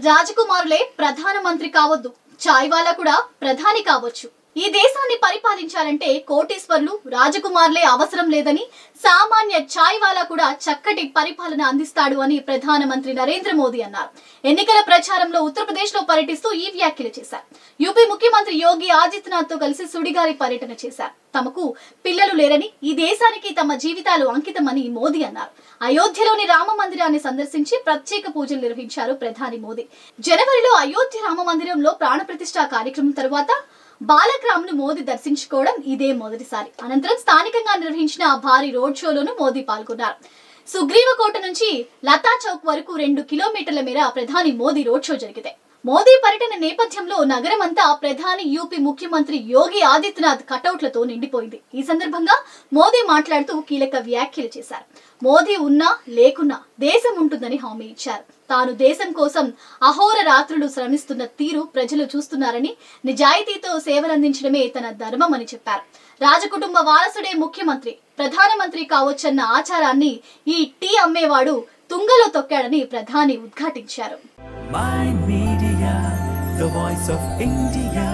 రాజకుమారులే ప్రధానమంత్రి కావద్దు, చాయ్ వాలా కూడా ప్రధాని కావచ్చు. ఈ దేశాన్ని పరిపాలించాలంటే కోటీశ్వర్లు, రాజకుమారులే అవసరం లేదని, సామాన్య చాయ్ వాలా కూడా చక్కటి పరిపాలన అందిస్తాడు అని ప్రధానమంత్రి నరేంద్ర మోదీ అన్నారు. ఎన్నికల ప్రచారంలో ఉత్తరప్రదేశ్ లో పర్యటిస్తూ ఈ వ్యాఖ్యలు చేశారు. యూపీ ముఖ్యమంత్రి యోగి ఆదిత్యనాథ్ తో కలిసి సుడిగాలి పర్యటన చేశారు. తమకు పిల్లలు లేరని, ఈ దేశానికి తమ జీవితాలు అంకితమని మోదీ అన్నారు. అయోధ్యలోని రామ మందిరాన్ని సందర్శించి ప్రత్యేక పూజలు నిర్వహించారు ప్రధాని మోదీ. జనవరిలో అయోధ్య రామ మందిరంలో ప్రాణ ప్రతిష్ఠా కార్యక్రమం తర్వాత బాలక్-రామ్ ను మోదీ దర్శించుకోవడం ఇదే మొదటిసారి. అనంతరం స్థానికంగా నిర్వహించిన భారీ రోడ్ షోలోనూ మోదీ పాల్గొన్నారు. సుగ్రీవకోట నుంచి లతా చౌక్ వరకు 2 కిలోమీటర్ల మేర ప్రధాని మోదీ రోడ్ షో జరిగితే, మోదీ పర్యటన నేపథ్యంలో నగరమంతా ప్రధాని, యూపీ ముఖ్యమంత్రి యోగి ఆదిత్యనాథ్ కటౌట్లతో నిండిపోయింది. ఈ సందర్భంగా మోదీ మాట్లాడుతూ కీలక వ్యాఖ్యలు చేశారు. మోదీ ఉన్నా లేకున్నా దేశం ఉంటుందని హామీ ఇచ్చారు. తాను దేశం కోసం అహోర రాత్రులు శ్రమిస్తున్న తీరు ప్రజలు చూస్తున్నారని, నిజాయితీతో సేవలందించడమే తన ధర్మమని చెప్పారు. రాజకుటుంబ వారసుడే ముఖ్యమంత్రి, ప్రధానమంత్రి కావచ్చన్న ఆచారాన్ని ఈ టీ అమ్మేవాడు తుంగలో తొక్కాడని ప్రధాని ఉద్ఘాటించారు. My Media, the voice of India.